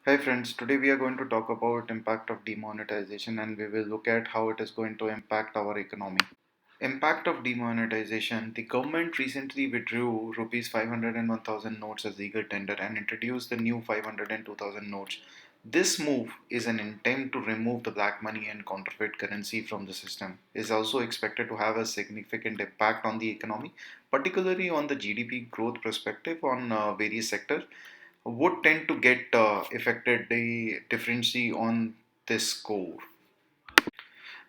Hi friends, today we are going to talk about impact of demonetization and we will look at how it is going to impact our economy. Impact of demonetization. The government recently withdrew rupees 500 and 1000 notes as legal tender and introduced the new 500 and 2000 notes. This move is an attempt to remove the black money and counterfeit currency from the system. It is also expected to have a significant impact on the economy, particularly on the GDP growth perspective on various sectors would tend to get affected the differentially on this score.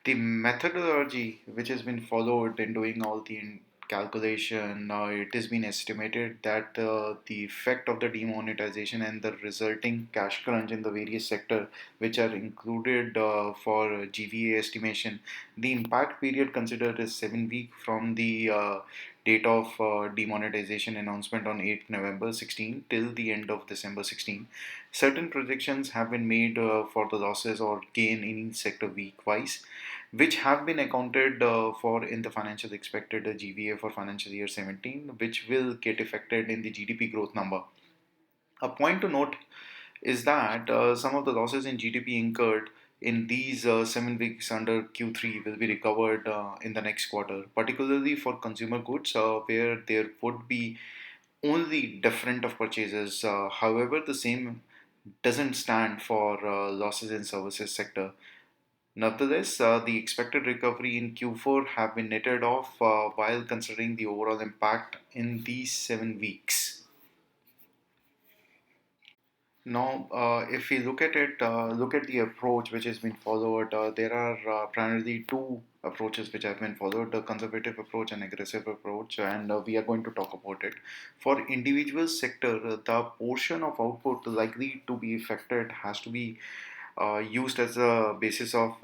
The methodology which has been followed in doing all the calculation, it has been estimated that the effect of the demonetization and the resulting cash crunch in the various sector which are included for GVA estimation, the impact period considered is 7 weeks from the date of demonetization announcement on 8th November 16 till the end of December 16. Certain projections have been made for the losses or gain in each sector week wise, which have been accounted for in the financial expected GVA for financial year 17, which will get affected in the GDP growth number. A point to note is that some of the losses in GDP incurred in these 7 weeks under Q3 will be recovered in the next quarter, particularly for consumer goods, where there would be only different of purchases. However, the same doesn't stand for losses in services sector. Nevertheless, the expected recovery in Q4 have been netted off while considering the overall impact in these 7 weeks. Now, if we look at it, look at the approach which has been followed, there are primarily two approaches which have been followed, the conservative approach and aggressive approach, and we are going to talk about it. For individual sector, the portion of output likely to be affected has to be used as a basis of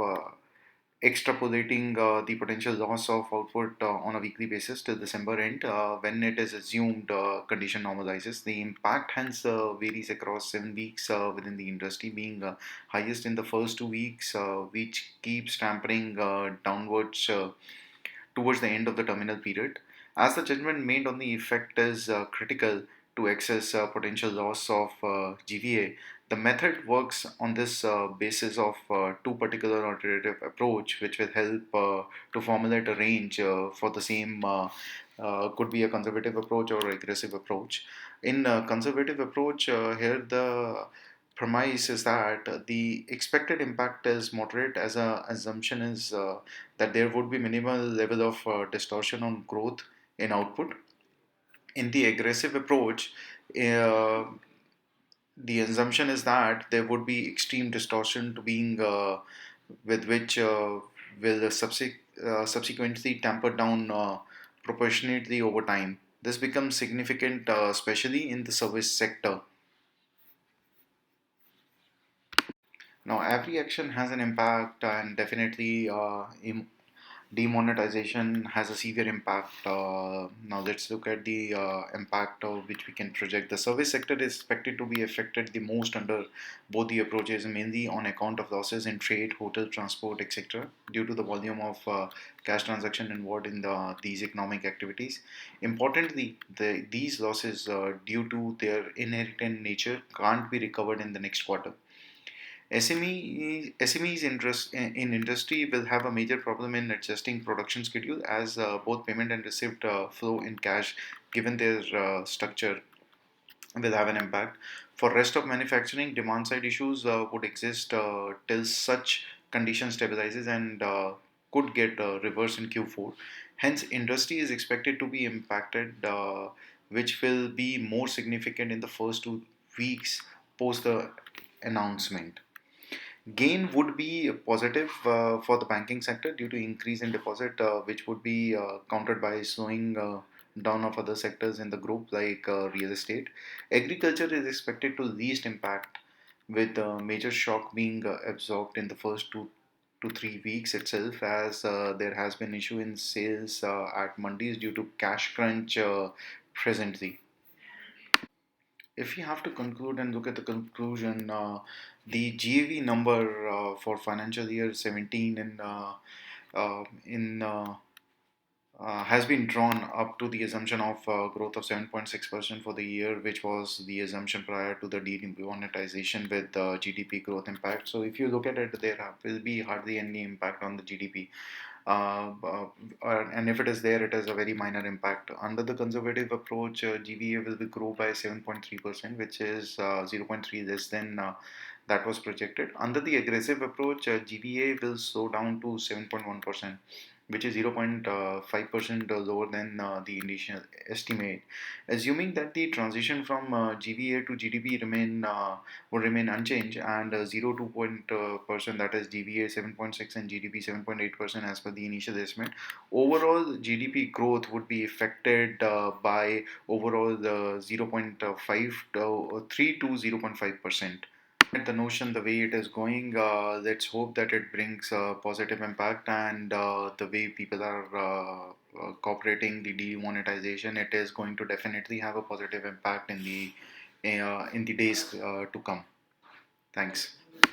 extrapolating the potential loss of output on a weekly basis till December end, when it is assumed condition normalizes. The impact hence varies across 7 weeks within the industry, being highest in the first 2 weeks, which keeps tampering downwards towards the end of the terminal period. As the judgment made on the effect is critical to access potential loss of GVA, the method works on this basis of two particular alternative approach, which will help to formulate a range for the same. Could be a conservative approach or aggressive approach. In conservative approach, here the premise is that the expected impact is moderate, as a assumption is that there would be minimal level of distortion on growth in output. In the aggressive approach, uh, the assumption is that there would be extreme distortion to being with which will subsequently tamper down proportionately over time. This becomes significant, especially in the service sector. Now, every action has an impact, and definitely demonetization has a severe impact. Now, let's look at the impact of which we can project. The service sector is expected to be affected the most under both the approaches, mainly on account of losses in trade, hotel, transport, etc., due to the volume of cash transaction involved in these economic activities. Importantly, these losses, due to their inherent nature, can't be recovered in the next quarter. SMEs in industry will have a major problem in adjusting production schedule, as both payment and receipt flow in cash, given their structure, will have an impact. For rest of manufacturing, demand side issues would exist till such condition stabilizes and could get reversed in Q4. Hence, industry is expected to be impacted, which will be more significant in the first 2 weeks post the announcement. Gain would be positive for the banking sector due to increase in deposit, which would be countered by slowing down of other sectors in the group like real estate. Agriculture is expected to least impact, with major shock being absorbed in the first 2 to 3 weeks itself, as there has been issue in sales at mandis due to cash crunch presently. If you have to conclude and look at the conclusion, the GAV number for financial year 17 in has been drawn up to the assumption of growth of 7.6% for the year, which was the assumption prior to the demonetization with the GDP growth impact. So if you look at it, there will be hardly any impact on the GDP. And if it is there, it is a very minor impact. Under the conservative approach, GVA will be grow by 7.3%, which is 0.3 less than that was projected. Under the aggressive approach, GVA will slow down to 7.1%, which is 0.5% lower than the initial estimate. Assuming that the transition from GVA to GDP will remain unchanged, and 0 to point percent, that is GVA 7.6 and GDP 7.8% as per the initial estimate, overall GDP growth would be affected by overall the 0.53 to 0.5%. At the notion the way it is going, let's hope that it brings a positive impact, and the way people are cooperating the demonetization, it is going to definitely have a positive impact in the days to come. Thanks.